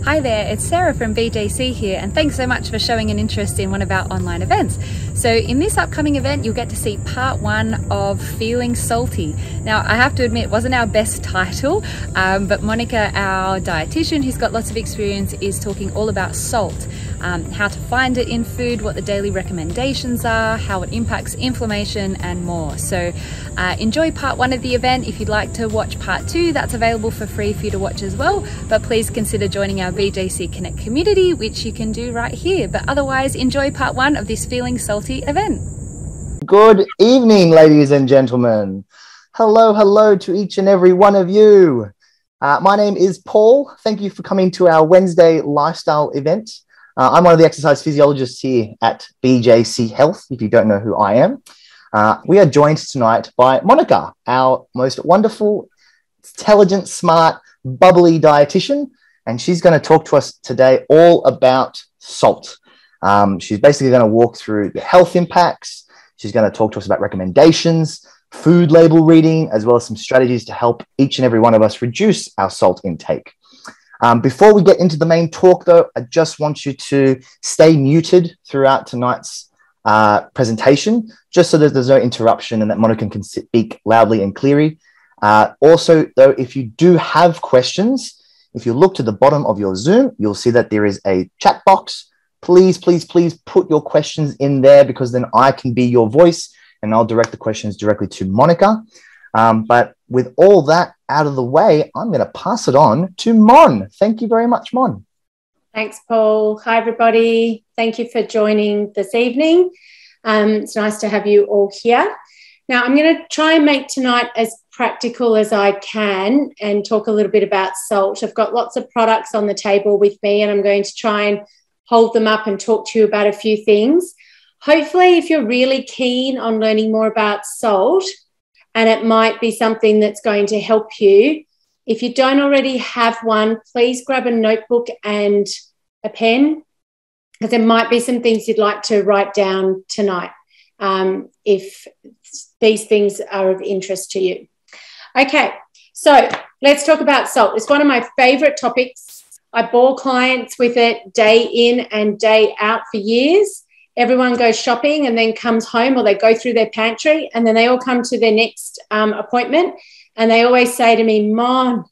Hi there, it's Sarah from BJC here, and thanks so much for showing an interest in one of our online events. So in this upcoming event, you'll get to see part one of Feeling Salty. Now, I have to admit, it wasn't our best title, but Monica, our dietitian, who's got lots of experience, is talking all about salt, how to find it in food, what the daily recommendations are, how it impacts inflammation, and more. So enjoy part one of the event. If you'd like to watch part two, that's available for free for you to watch as well, but please consider joining our BJC Connect community, which you can do right here. But otherwise, enjoy part one of this Feeling Salty event. Good evening, ladies and gentlemen. Hello to each and every one of you. My name is Paul. Thank you for coming to our Wednesday lifestyle event. I'm one of the exercise physiologists here at BJC Health, if you don't know who I am. We are joined tonight by Monica, our most wonderful, intelligent, smart, bubbly dietitian, and she's going to talk to us today all about salt. She's basically going to walk through the health impacts. She's going to talk to us about recommendations, food label reading, as well as some strategies to help each and every one of us reduce our salt intake. Before we get into the main talk, though, I just want you to stay muted throughout tonight's presentation, just so that there's no interruption and that Monica can speak loudly and clearly. Also, though, if you do have questions, if you look to the bottom of your Zoom, you'll see that there is a chat box. Please put your questions in there, because then I can be your voice and I'll direct the questions directly to Monica. But with all that out of the way, I'm going to pass it on to Mon. Thank you very much, Mon. Thanks, Paul. Hi, everybody. Thank you for joining this evening. It's nice to have you all here. Now, I'm going to try and make tonight as practical as I can and talk a little bit about salt. I've got lots of products on the table with me, and I'm going to try and hold them up and talk to you about a few things. Hopefully, if you're really keen on learning more about salt, and it might be something that's going to help you, if you don't already have one, please grab a notebook and a pen, because there might be some things you'd like to write down tonight if these things are of interest to you. Okay, so let's talk about salt. It's one of my favourite topics. I bore clients with it day in and day out for years. Everyone goes shopping and then comes home, or they go through their pantry, and then they all come to their next appointment, and they always say to me, "Mom,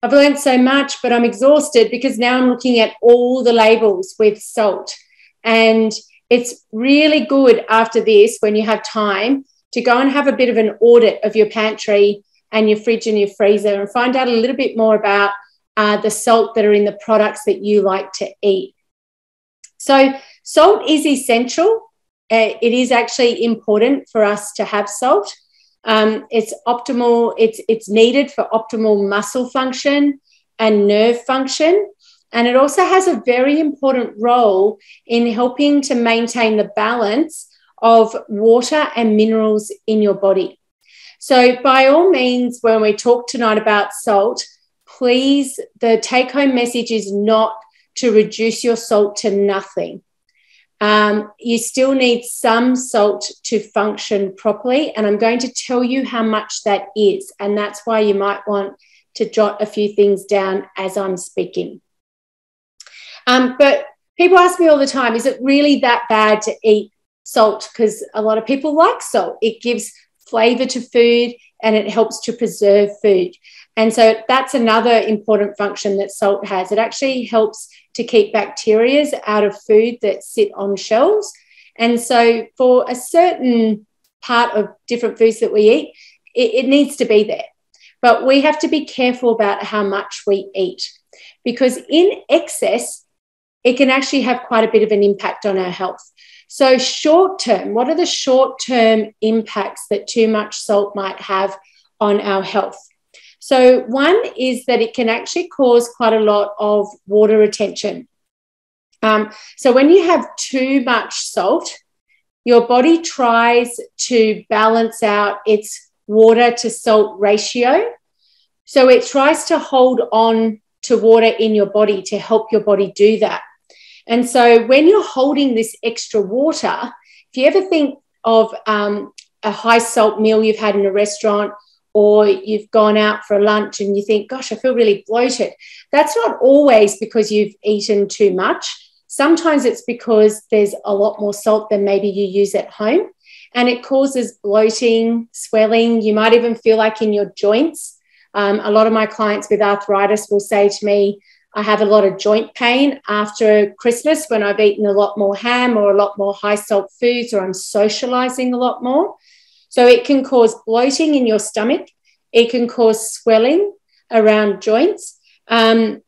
I've learned so much, but I'm exhausted because now I'm looking at all the labels with salt." And it's really good after this, when you have time, to go and have a bit of an audit of your pantry and your fridge and your freezer, and find out a little bit more about the salt that are in the products that you like to eat. So salt is essential. It is actually important for us to have salt. It's optimal. It's needed for optimal muscle function and nerve function. And it also has a very important role in helping to maintain the balance of water and minerals in your body. So by all means, when we talk tonight about salt, please, the take-home message is not to reduce your salt to nothing. You still need some salt to function properly, and I'm going to tell you how much that is, and that's why you might want to jot a few things down as I'm speaking. But people ask me all the time, is it really that bad to eat salt? Because a lot of people like salt. It gives flavour to food and it helps to preserve food. And so that's another important function that salt has. It actually helps to keep bacteria out of food that sit on shelves. And so for a certain part of different foods that we eat, it needs to be there. But we have to be careful about how much we eat, because in excess, it can actually have quite a bit of an impact on our health. So short term, what are the short-term impacts that too much salt might have on our health? So one is that it can actually cause quite a lot of water retention. So when you have too much salt, your body tries to balance out its water to salt ratio. So it tries to hold on to water in your body to help your body do that. And so when you're holding this extra water, if you ever think of a high salt meal you've had in a restaurant, or you've gone out for lunch and you think, gosh, I feel really bloated. That's not always because you've eaten too much. Sometimes it's because there's a lot more salt than maybe you use at home, and it causes bloating, swelling. You might even feel like in your joints. A lot of my clients with arthritis will say to me, I have a lot of joint pain after Christmas when I've eaten a lot more ham or a lot more high salt foods, or I'm socializing a lot more. So it can cause bloating in your stomach. It can cause swelling around joints. And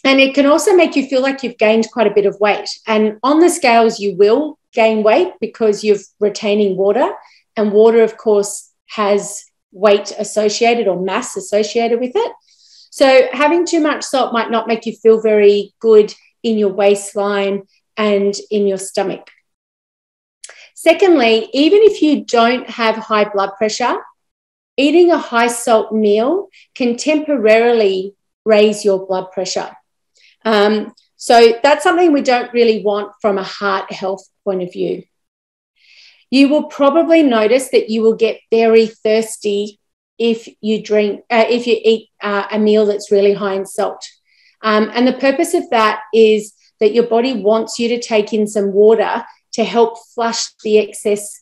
it can also make you feel like you've gained quite a bit of weight. And on the scales, you will gain weight because you're retaining water. And water, of course, has weight associated or mass associated with it. So having too much salt might not make you feel very good in your waistline and in your stomach. Secondly, even if you don't have high blood pressure, eating a high salt meal can temporarily raise your blood pressure. So that's something we don't really want from a heart health point of view. You will probably notice that you will get very thirsty if you eat a meal that's really high in salt. And the purpose of that is that your body wants you to take in some water to help flush the excess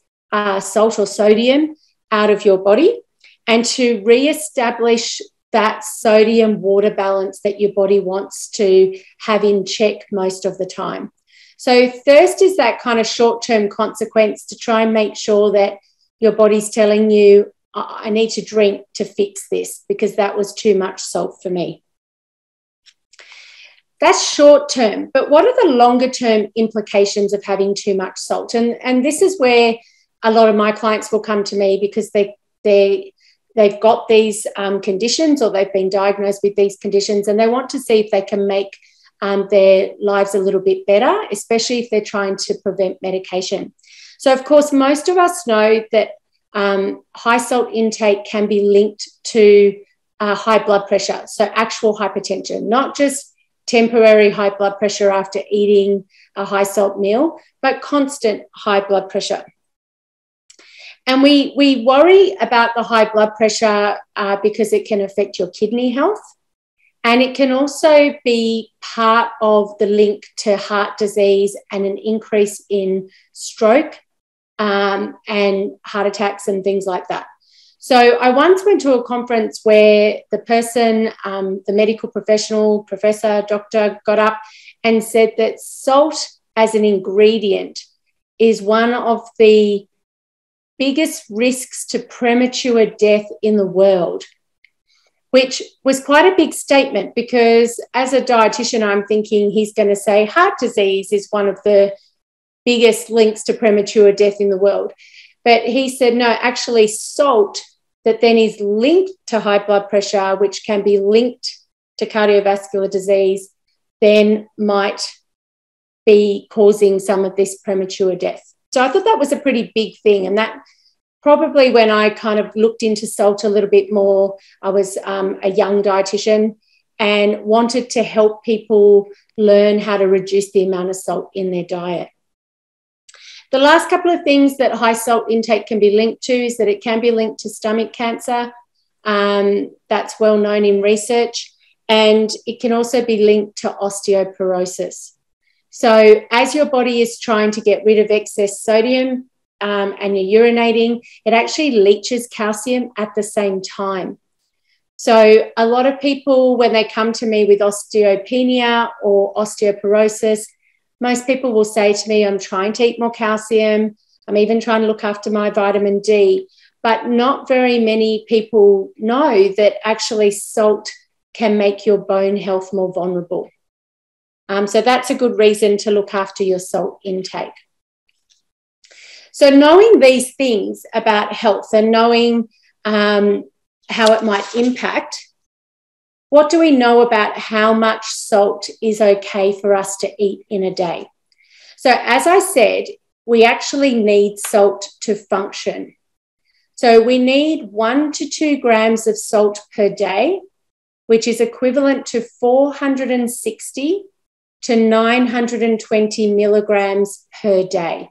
salt or sodium out of your body, and to reestablish that sodium water balance that your body wants to have in check most of the time. So thirst is that kind of short-term consequence to try and make sure that your body's telling you, I need to drink to fix this because that was too much salt for me. That's short-term, but what are the longer-term implications of having too much salt? And this is where a lot of my clients will come to me because they've got these conditions, or they've been diagnosed with these conditions, and they want to see if they can make their lives a little bit better, especially if they're trying to prevent medication. So, of course, most of us know that high salt intake can be linked to high blood pressure, so actual hypertension, not just temporary high blood pressure after eating a high salt meal, but constant high blood pressure. And we worry about the high blood pressure because it can affect your kidney health. And it can also be part of the link to heart disease and an increase in stroke and heart attacks and things like that. So I once went to a conference where the person, the medical professional, professor, doctor, got up and said that salt as an ingredient is one of the biggest risks to premature death in the world, which was quite a big statement because as a dietitian, I'm thinking he's going to say heart disease is one of the biggest links to premature death in the world. But he said, no, actually salt that then is linked to high blood pressure, which can be linked to cardiovascular disease, then might be causing some of this premature death. So I thought that was a pretty big thing. And that probably when I kind of looked into salt a little bit more, I was a young dietitian and wanted to help people learn how to reduce the amount of salt in their diet. The last couple of things that high salt intake can be linked to is that it can be linked to stomach cancer. That's well known in research. And it can also be linked to osteoporosis. So as your body is trying to get rid of excess sodium and you're urinating, it actually leaches calcium at the same time. So a lot of people, when they come to me with osteopenia or osteoporosis, most people will say to me, I'm trying to eat more calcium. I'm even trying to look after my vitamin D. But not very many people know that actually salt can make your bone health more vulnerable. So that's a good reason to look after your salt intake. So knowing these things about health and knowing how it might impact, what do we know about how much salt is okay for us to eat in a day? So as I said, we actually need salt to function. So we need 1 to 2 grams of salt per day, which is equivalent to 460 to 920 milligrams per day.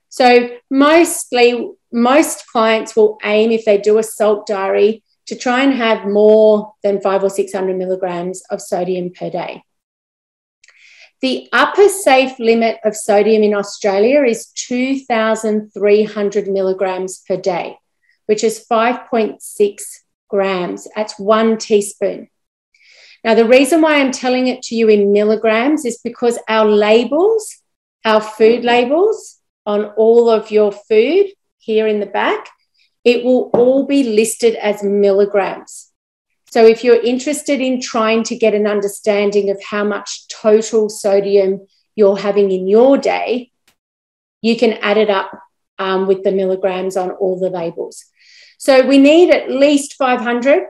So mostly most clients will aim, if they do a salt diary, to try and have more than 500 or 600 milligrams of sodium per day. The upper safe limit of sodium in Australia is 2,300 milligrams per day, which is 5.6 grams. That's 1 teaspoon. Now, the reason why I'm telling it to you in milligrams is because our labels, our food labels on all of your food here in the back, it will all be listed as milligrams. So if you're interested in trying to get an understanding of how much total sodium you're having in your day, you can add it up with the milligrams on all the labels. So we need at least 500.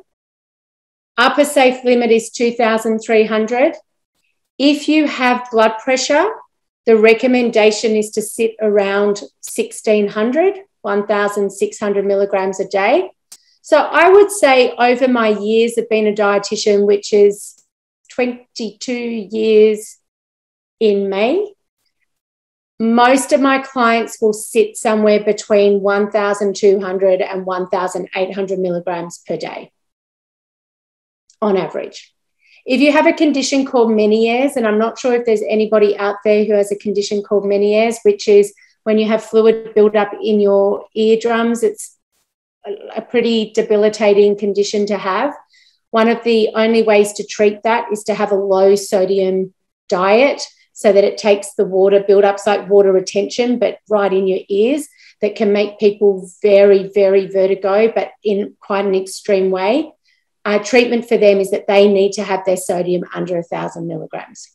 Upper safe limit is 2,300. If you have blood pressure, the recommendation is to sit around 1,600, 1,600 milligrams a day. So I would say over my years of being a dietitian, which is 22 years in May, most of my clients will sit somewhere between 1,200 and 1,800 milligrams per day on average. If you have a condition called Meniere's, and I'm not sure if there's anybody out there who has a condition called Meniere's, which is when you have fluid buildup in your eardrums, it's a pretty debilitating condition to have. One of the only ways to treat that is to have a low sodium diet so that it takes the water buildups, like water retention, but right in your ears, that can make people very, very vertigo, but in quite an extreme way. Treatment for them is that they need to have their sodium under 1,000 milligrams.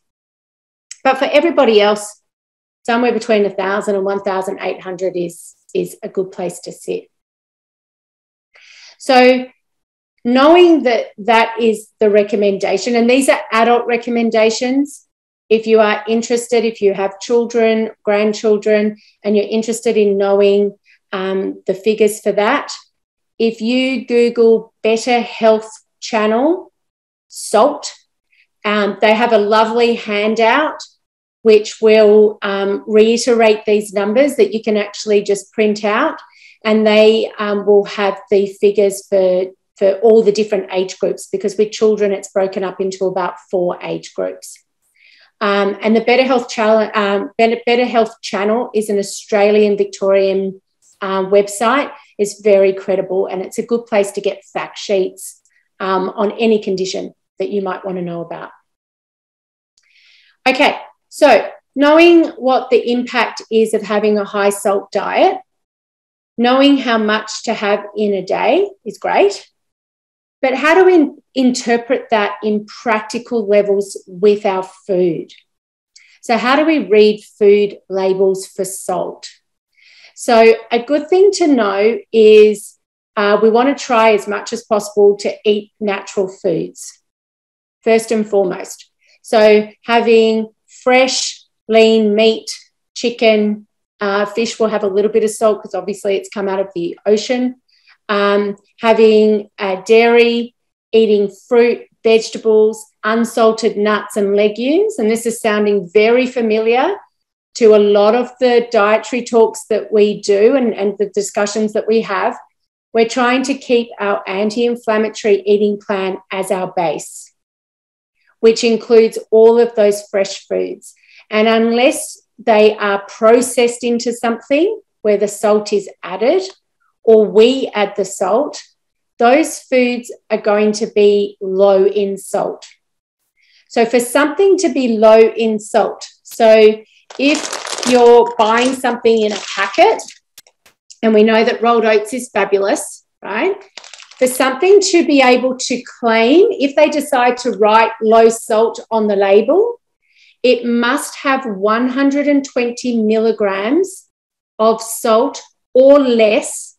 But for everybody else, somewhere between 1,000 and 1,800 is a good place to sit. So knowing that that is the recommendation, and these are adult recommendations, if you are interested, if you have children, grandchildren, and you're interested in knowing the figures for that, if you Google Better Health Channel salt, they have a lovely handout which will reiterate these numbers that you can actually just print out, and they will have the figures for all the different age groups, because with children it's broken up into about 4 age groups. And the Better Health Channel is an Australian Victorian website. It's very credible, and it's a good place to get fact sheets on any condition that you might want to know about. Okay, so knowing what the impact is of having a high salt diet, knowing how much to have in a day is great, but how do we interpret that in practical levels with our food? So how do we read food labels for salt? So a good thing to know is we want to try as much as possible to eat natural foods, first and foremost. So having fresh, lean meat, chicken, fish will have a little bit of salt because obviously it's come out of the ocean. Having dairy, eating fruit, vegetables, unsalted nuts and legumes. And this is sounding very familiar to a lot of the dietary talks that we do and the discussions that we have. We're trying to keep our anti-inflammatory eating plan as our base, which includes all of those fresh foods. And unless they are processed into something where the salt is added, or we add the salt, those foods are going to be low in salt. So for something to be low in salt, so if you're buying something in a packet, and we know that rolled oats is fabulous, right? For something to be able to claim, if they decide to write low salt on the label, it must have 120 milligrams of salt or less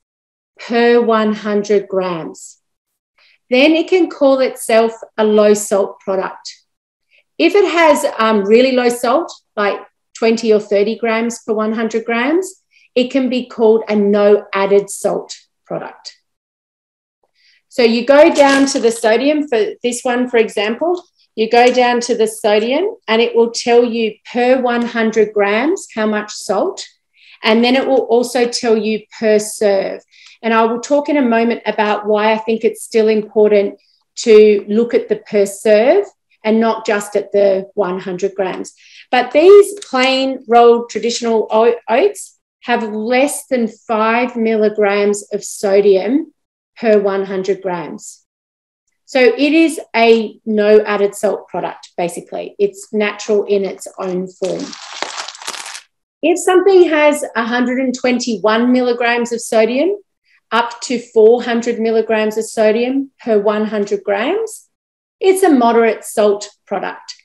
per 100 grams. Then it can call itself a low salt product. If it has really low salt, like 20 or 30 grams per 100 grams, it can be called a no added salt product. So you go down to the sodium for this one, for example, you go down to the sodium and it will tell you per 100 grams how much salt. And then it will also tell you per serve. And I will talk in a moment about why I think it's still important to look at the per serve and not just at the 100 grams. But these plain rolled traditional oats have less than 5 milligrams of sodium per 100 grams. So it is a no added salt product, basically. It's natural in its own form. If something has 121 milligrams of sodium, up to 400 milligrams of sodium per 100 grams, it's a moderate salt product.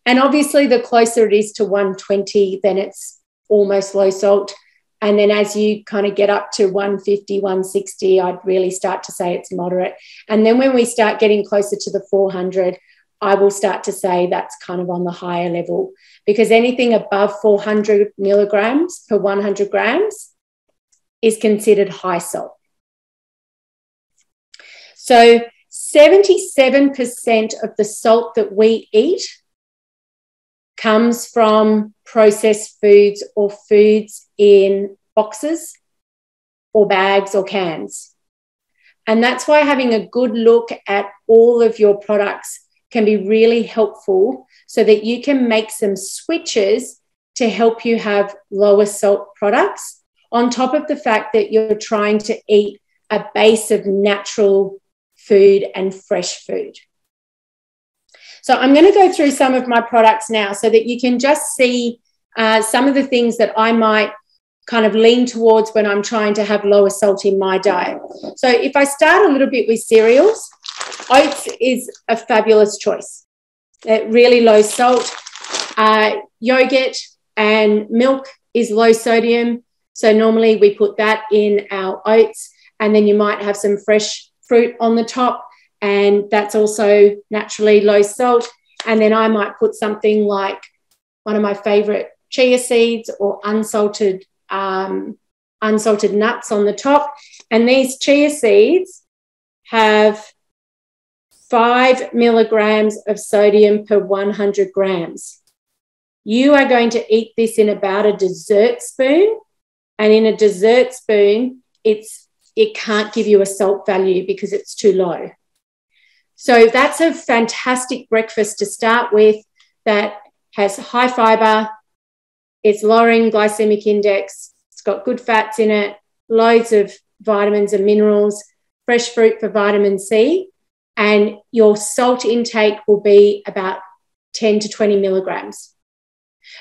And obviously, the closer it is to 120, then it's almost low salt. And then as you kind of get up to 150, 160, I'd really start to say it's moderate. And then when we start getting closer to the 400, I will start to say that's kind of on the higher level, because anything above 400 milligrams per 100 grams is considered high salt. So 77% of the salt that we eat comes from processed foods or foods in boxes or bags or cans. And that's why having a good look at all of your products can be really helpful, so that you can make some switches to help you have lower salt products, on top of the fact that you're trying to eat a base of natural food and fresh food. So I'm going to go through some of my products now so that you can just see some of the things that I might kind of lean towards when I'm trying to have lower salt in my diet. So if I start a little bit with cereals, oats is a fabulous choice. Really low salt. Yogurt and milk is low sodium. So normally we put that in our oats, and then you might have some fresh fruit on the top, and that's also naturally low salt. And then I might put something like one of my favourite chia seeds or unsalted nuts on the top. And these chia seeds have 5 milligrams of sodium per 100 grams. You are going to eat this in about a dessert spoon, and in a dessert spoon, it can't give you a salt value because it's too low. So that's a fantastic breakfast to start with that has high fibre, it's lowering glycemic index, it's got good fats in it, loads of vitamins and minerals, fresh fruit for vitamin C, and your salt intake will be about 10 to 20 milligrams,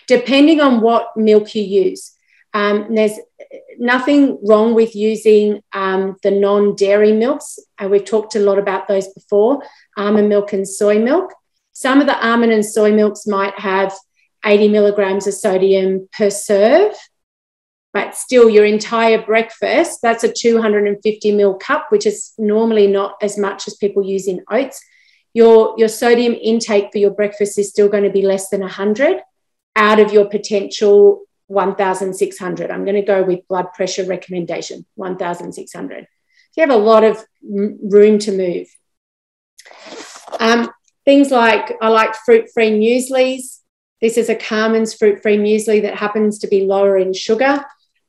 depending on what milk you use. There's nothing wrong with using the non-dairy milks. We've talked a lot about those before, almond milk and soy milk. Some of the almond and soy milks might have 80 milligrams of sodium per serve, but still your entire breakfast, that's a 250 ml cup, which is normally not as much as people use in oats. Your sodium intake for your breakfast is still going to be less than 100 out of your potential 1,600. I'm going to go with blood pressure recommendation, 1,600. You have a lot of room to move. Things like, I like fruit-free mueslis. This is a Carmen's fruit-free muesli that happens to be lower in sugar,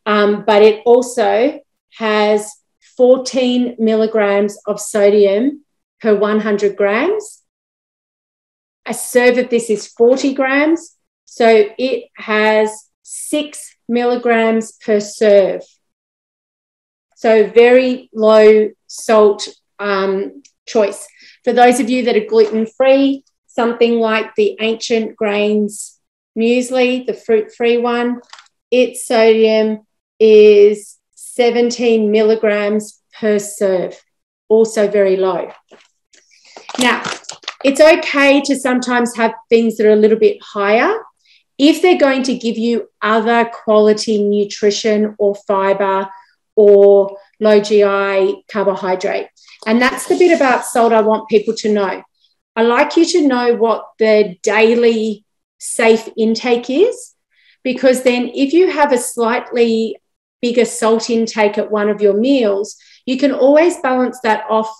but it also has 14 milligrams of sodium per 100 grams. A serve of this is 40 grams, so it has 6 milligrams per serve. So very low salt choice. For those of you that are gluten-free, something like the Ancient Grains muesli, the fruit-free one, its sodium is 17 milligrams per serve, also very low. Now, it's okay to sometimes have things that are a little bit higher if they're going to give you other quality nutrition or fibre or low GI carbohydrate. And that's the bit about salt I want people to know. I like you to know what the daily safe intake is, because then if you have a slightly bigger salt intake at one of your meals, you can always balance that off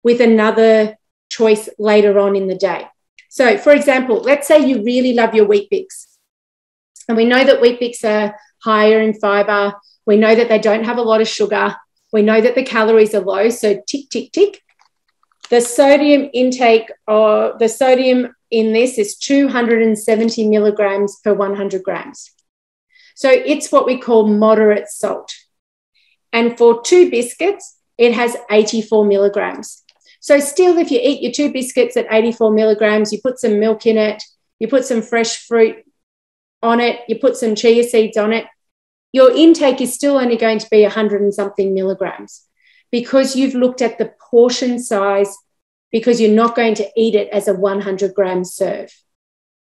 with another choice later on in the day. So, for example, let's say you really love your Wheat Bix. And we know that Wheat Bix are higher in fiber. We know that they don't have a lot of sugar. We know that the calories are low, so tick, tick, tick. The sodium intake, or the sodium in this is 270 milligrams per 100 grams. So it's what we call moderate salt. And for 2 biscuits, it has 84 milligrams. So still, if you eat your 2 biscuits at 84 milligrams, you put some milk in it, you put some fresh fruit on it, you put some chia seeds on it, your intake is still only going to be 100 and something milligrams, because you've looked at the portion size, because you're not going to eat it as a 100 gram serve,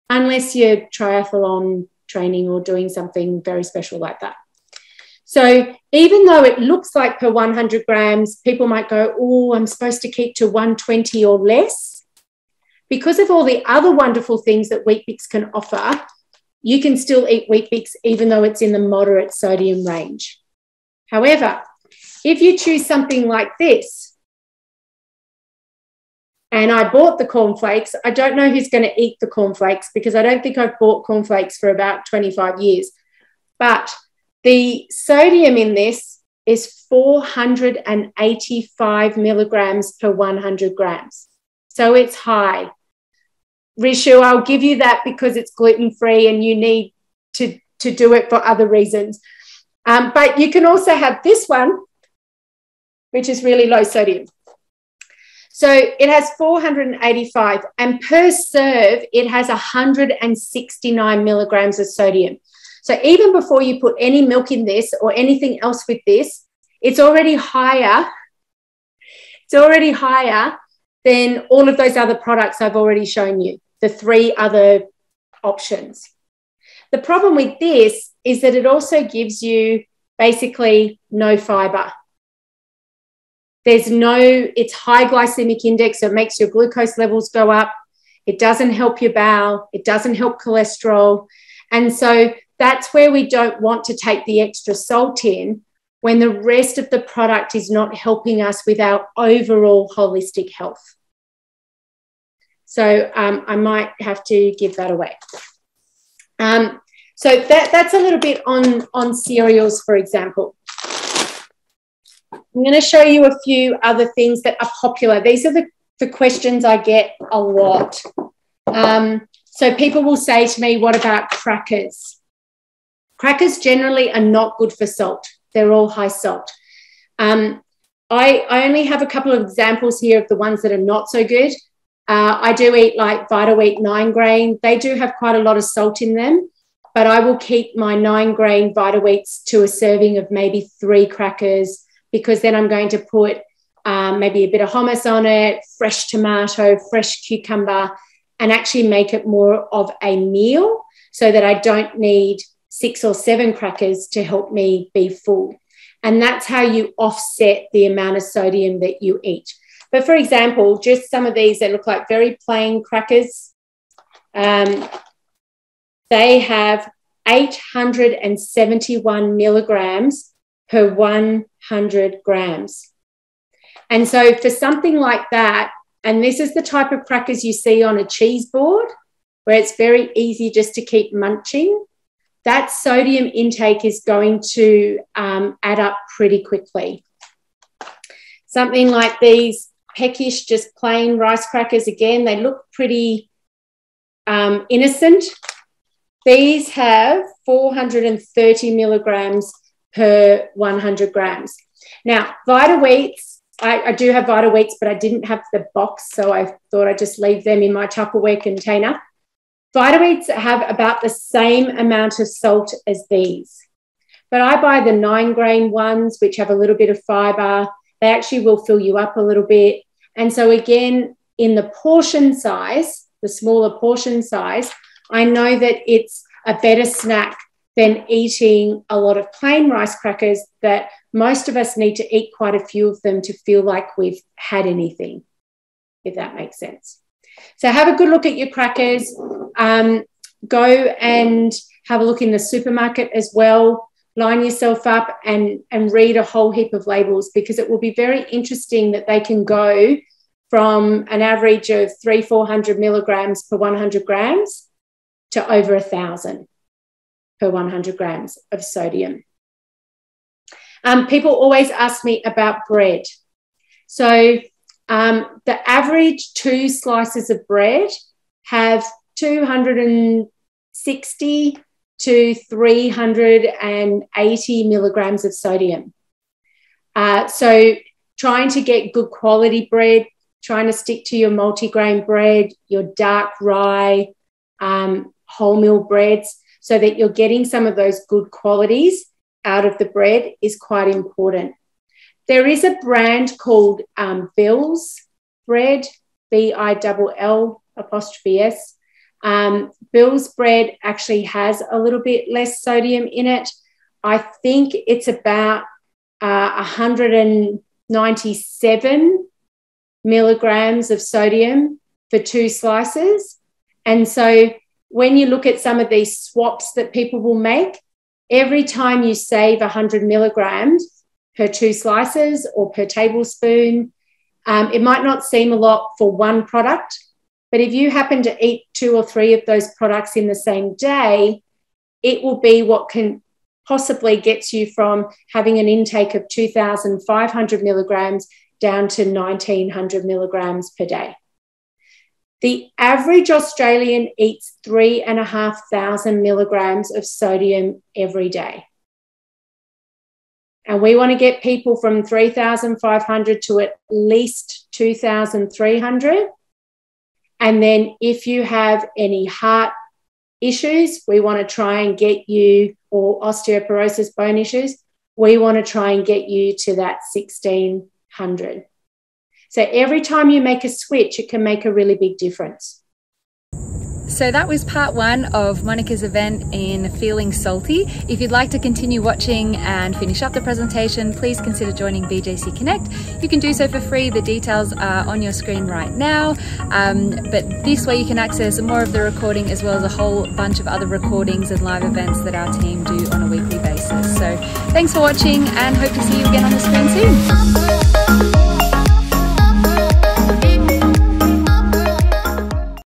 unless you're triathlon training or doing something very special like that. So even though it looks like per 100 grams, people might go, oh, I'm supposed to keep to 120 or less. Because of all the other wonderful things that Weet-Bix can offer, you can still eat Weet-Bix even though it's in the moderate sodium range. However, if you choose something like this, and I bought the cornflakes, I don't know who's going to eat the cornflakes, because I don't think I've bought cornflakes for about 25 years. But the sodium in this is 485 milligrams per 100 grams. So it's high. Rishu, I'll give you that because it's gluten-free and you need to do it for other reasons. But you can also have this one, which is really low sodium. So it has 485, and per serve, it has 169 milligrams of sodium. So even before you put any milk in this or anything else with this, it's already higher. It's already higher than all of those other products I've already shown you, the 3 other options. The problem with this is that it also gives you basically no fiber. It's high glycemic index, so it makes your glucose levels go up. It doesn't help your bowel. It doesn't help cholesterol. And so that's where we don't want to take the extra salt in, when the rest of the product is not helping us with our overall holistic health. So I might have to give that away. So that's a little bit on cereals, for example. I'm going to show you a few other things that are popular. These are the questions I get a lot. So people will say to me, what about crackers? Crackers generally are not good for salt. They're all high salt. I only have a couple of examples here of the ones that are not so good. I do eat like Vita-Wheat 9 grain. They do have quite a lot of salt in them, but I will keep my 9 grain Vita-Wheats to a serving of maybe 3 crackers, because then I'm going to put maybe a bit of hummus on it, fresh tomato, fresh cucumber, and actually make it more of a meal, so that I don't need 6 or 7 crackers to help me be full. And that's how you offset the amount of sodium that you eat. But for example, just some of these that look like very plain crackers, they have 871 milligrams per 100 grams. And so for something like that, and this is the type of crackers you see on a cheese board, where it's very easy just to keep munching, that sodium intake is going to add up pretty quickly. Something like these peckish, just plain rice crackers, again, they look pretty innocent. These have 430 milligrams per 100 grams. Now, Vita-Wheats, I do have Vita-Wheats, but I didn't have the box, so I thought I'd just leave them in my Tupperware container. Vita-Wheats have about the same amount of salt as these, but I buy the 9 grain ones, which have a little bit of fiber. They actually will fill you up a little bit. And so again, in the portion size, the smaller portion size, I know that it's a better snack than eating a lot of plain rice crackers that most of us need to eat quite a few of them to feel like we've had anything, if that makes sense. So have a good look at your crackers. Go and have a look in the supermarket as well. Line yourself up and read a whole heap of labels, because it will be very interesting that they can go from an average of 300-400 milligrams per 100 grams to over 1,000. per 100 grams of sodium. People always ask me about bread. So the average 2 slices of bread have 260 to 380 milligrams of sodium. So trying to get good quality bread, trying to stick to your multigrain bread, your dark rye, wholemeal breads, so that you're getting some of those good qualities out of the bread is quite important. There is a brand called Bill's bread, BILL''S. Bill's bread actually has a little bit less sodium in it. I think it's about 197 milligrams of sodium for 2 slices. And so when you look at some of these swaps that people will make, every time you save 100 milligrams per 2 slices or per tablespoon, it might not seem a lot for one product, but if you happen to eat 2 or 3 of those products in the same day, it will be what can possibly gets you from having an intake of 2,500 milligrams down to 1,900 milligrams per day. The average Australian eats 3,500 milligrams of sodium every day. And we want to get people from 3,500 to at least 2,300. And then if you have any heart issues, we want to try and get you, or osteoporosis, bone issues, we want to try and get you to that 1,600. So every time you make a switch, it can make a really big difference. So that was part 1 of Monica's event in Feeling Salty. If you'd like to continue watching and finish up the presentation, please consider joining BJC Connect. You can do so for free. The details are on your screen right now. But this way you can access more of the recording as well as a whole bunch of other recordings and live events that our team do on a weekly basis. So thanks for watching and hope to see you again on the screen soon.